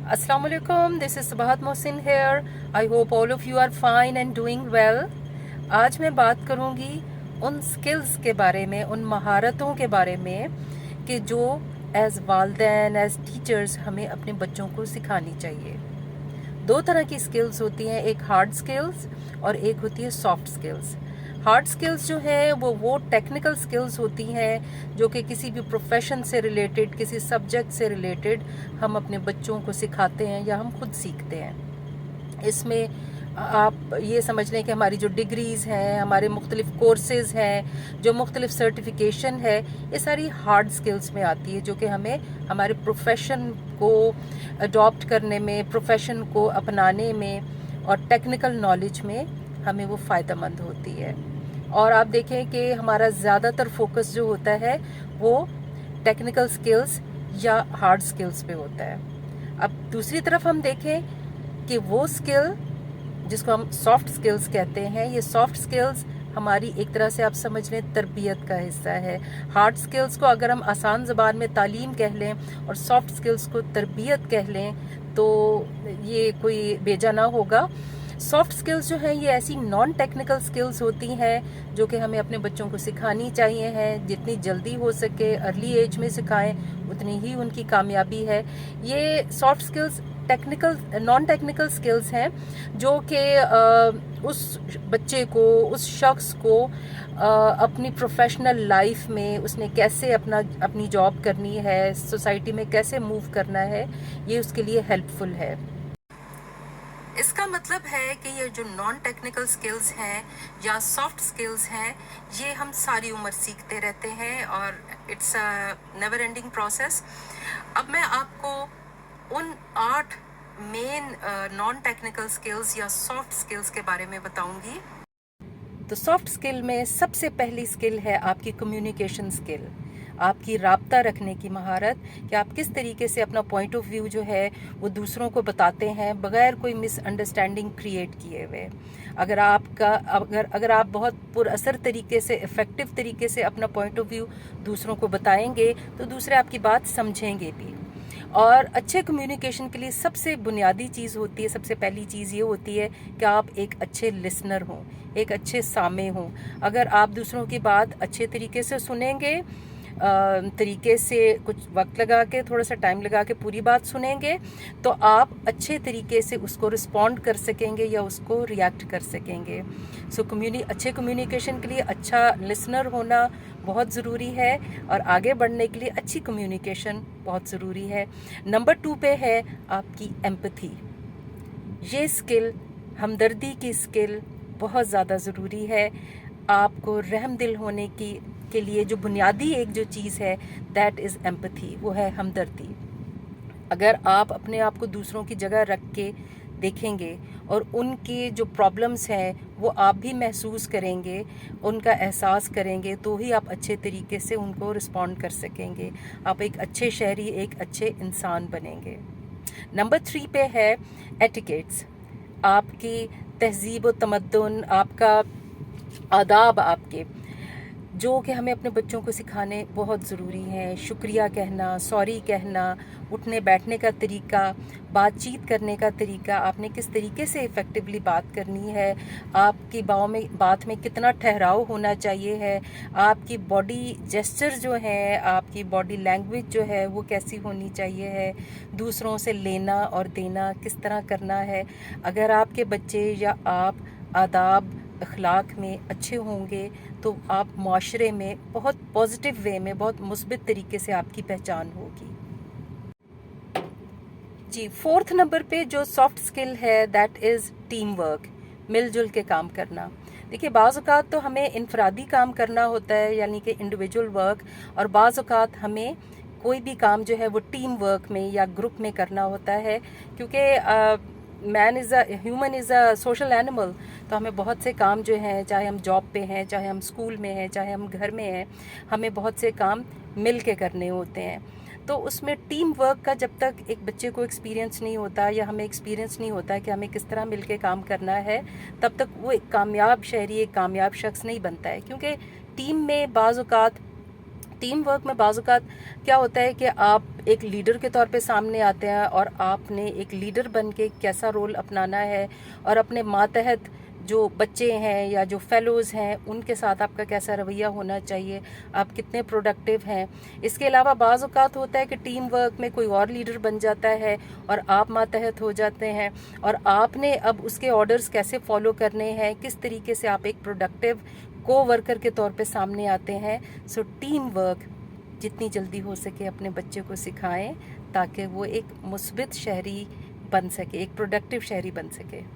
Assalamu alaikum, this is Sabahat Mohsin here. I hope all of you are fine and doing well. आज मैं बात करूँगी उन skills के बारे में, उन महारतों के बारे में कि जो एज़ वालिदैन, एज़ टीचर्स हमें अपने बच्चों को सिखानी चाहिए। दो तरह की स्किल्स होती हैं, एक हार्ड स्किल्स और एक होती है सॉफ्ट स्किल्स। हार्ड स्किल्स जो हैं वो टेक्निकल स्किल्स होती हैं जो कि किसी भी प्रोफेशन से रिलेटेड, किसी सब्जेक्ट से रिलेटेड हम अपने बच्चों को सिखाते हैं या हम खुद सीखते हैं। इसमें आप ये समझ लें कि हमारी जो डिग्रीज़ हैं, हमारे मुख्तलिफ़ कोर्सेज़ हैं, जो मुख्तलिफ़ सर्टिफिकेशन है, ये सारी हार्ड स्किल्स में आती है जो कि हमें हमारे प्रोफेशन को अडॉप्ट करने में, प्रोफेशन को अपनाने में और टेक्निकल नॉलेज में हमें वो फ़ायदेमंद होती है। और आप देखें कि हमारा ज़्यादातर फोकस जो होता है वो टेक्निकल स्किल्स या हार्ड स्किल्स पे होता है। अब दूसरी तरफ हम देखें कि वो स्किल जिसको हम सॉफ्ट स्किल्स कहते हैं, ये सॉफ्ट स्किल्स हमारी एक तरह से आप समझ लें तरबियत का हिस्सा है। हार्ड स्किल्स को अगर हम आसान ज़बान में तालीम कह लें और सॉफ्ट स्किल्स को तरबियत कह लें तो ये कोई बेजा ना होगा। सॉफ्ट स्किल्स जो हैं ये ऐसी नॉन टेक्निकल स्किल्स होती हैं जो कि हमें अपने बच्चों को सिखानी चाहिए हैं। जितनी जल्दी हो सके अर्ली एज में सिखाएं उतनी ही उनकी कामयाबी है। ये soft skills non technical skills हैं जो कि उस बच्चे को, उस शख्स को अपनी प्रोफेशनल लाइफ में उसने कैसे अपनी जॉब करनी है, सोसाइटी में कैसे मूव करना है, ये उसके लिए हेल्पफुल है। इसका मतलब है कि ये जो नॉन टेक्निकल स्किल्स हैं या सॉफ्ट स्किल्स हैं ये हम सारी उम्र सीखते रहते हैं और it's a never ending process. अब मैं आपको उन 8 मेन नॉन टेक्निकल स्किल्स या सॉफ्ट स्किल्स के बारे में बताऊंगी। तो सॉफ्ट स्किल में सबसे पहली स्किल है आपकी कम्युनिकेशन स्किल, आपकी राब्ता रखने की महारत कि आप किस तरीके से अपना पॉइंट ऑफ व्यू जो है वो दूसरों को बताते हैं बगैर कोई मिसअंडरस्टैंडिंग क्रिएट किए हुए। अगर आप बहुत पुरअसर तरीके से, इफ़ेक्टिव तरीके से अपना पॉइंट ऑफ व्यू दूसरों को बताएंगे तो दूसरे आपकी बात समझेंगे भी। और अच्छे कम्युनिकेशन के लिए सबसे बुनियादी चीज़ होती है, सबसे पहली चीज़ ये होती है कि आप एक अच्छे लिसनर हों, एक अच्छे सामे हों। अगर आप दूसरों की बात अच्छे तरीके से सुनेंगे, तरीके से कुछ वक्त लगा के, थोड़ा सा टाइम लगा के पूरी बात सुनेंगे तो आप अच्छे तरीके से उसको रिस्पॉन्ड कर सकेंगे या उसको रिएक्ट कर सकेंगे। अच्छे कम्युनिकेशन के लिए अच्छा लिसनर होना बहुत ज़रूरी है और आगे बढ़ने के लिए अच्छी कम्युनिकेशन बहुत ज़रूरी है। नंबर 2 पे है आपकी एम्पैथी। ये स्किल, हमदर्दी की स्किल बहुत ज़्यादा ज़रूरी है। आपको रहम दिल होने के लिए जो बुनियादी एक जो चीज़ है दैट इज़ एम्पैथी, वो है हमदर्दी। अगर आप अपने आप को दूसरों की जगह रख के देखेंगे और उनकी जो प्रॉब्लम्स हैं वो आप भी महसूस करेंगे, उनका एहसास करेंगे तो ही आप अच्छे तरीके से उनको रिस्पॉन्ड कर सकेंगे। आप एक अच्छे शहरी, एक अच्छे इंसान बनेंगे। नंबर 3 पे है एटिकेट्स, आपकी तहज़ीब व तमद्दुन, आपका आदाब, आपके जो कि हमें अपने बच्चों को सिखाने बहुत ज़रूरी हैं। शुक्रिया कहना, सॉरी कहना, उठने बैठने का तरीका, बातचीत करने का तरीका, आपने किस तरीके से इफ़ेक्टिवली बात करनी है, आपकी बात में कितना ठहराव होना चाहिए है, आपकी बॉडी जेस्चर जो है, आपकी बॉडी लैंग्वेज जो है वो कैसी होनी चाहिए है, दूसरों से लेना और देना किस तरह करना है। अगर आपके बच्चे या आप आदाब अखलाक में अच्छे होंगे तो आप माशरे में बहुत पॉजिटिव वे में, बहुत मुस्बित तरीके से आपकी पहचान होगी। जी, 4th नंबर पे जो सॉफ्ट स्किल है दैट इज़ टीम वर्क, मिलजुल के काम करना। देखिए, बाज़ औक़ात तो हमें इनफरादी काम करना होता है यानी कि इंडिविजुअल वर्क, और बाज़ औक़ात हमें कोई भी काम जो है वो टीम वर्क में या ग्रुप में करना होता है क्योंकि human is a social animal. तो हमें बहुत से काम जो हैं, चाहे हम जॉब पे हैं, चाहे हम स्कूल में हैं, चाहे हम घर में हैं, हमें बहुत से काम मिल के करने होते हैं। तो उसमें टीम वर्क का जब तक एक बच्चे को एक्सपीरियंस नहीं होता या हमें एक्सपीरियंस नहीं होता कि हमें किस तरह मिल के काम करना है, तब तक वो एक कामयाब शहरी, एक कामयाब शख्स नहीं बनता है। क्योंकि टीम में बाज़ औक़ात टीम वर्क में बाज़-औक़ात क्या होता है कि आप एक लीडर के तौर पे सामने आते हैं और आपने एक लीडर बन के कैसा रोल अपनाना है और अपने मातहत जो बच्चे हैं या जो फेलोज़ हैं उनके साथ आपका कैसा रवैया होना चाहिए, आप कितने प्रोडक्टिव हैं। इसके अलावा बाज़-औक़ात होता है कि टीम वर्क में कोई और लीडर बन जाता है और आप मातहत हो जाते हैं और आपने अब उसके ऑर्डर्स कैसे फॉलो करने हैं, किस तरीके से आप एक प्रोडक्टिव को वर्कर के तौर पे सामने आते हैं। सो टीम वर्क जितनी जल्दी हो सके अपने बच्चे को सिखाएं ताकि वो एक मुस्बित शहरी बन सके, एक प्रोडक्टिव शहरी बन सके।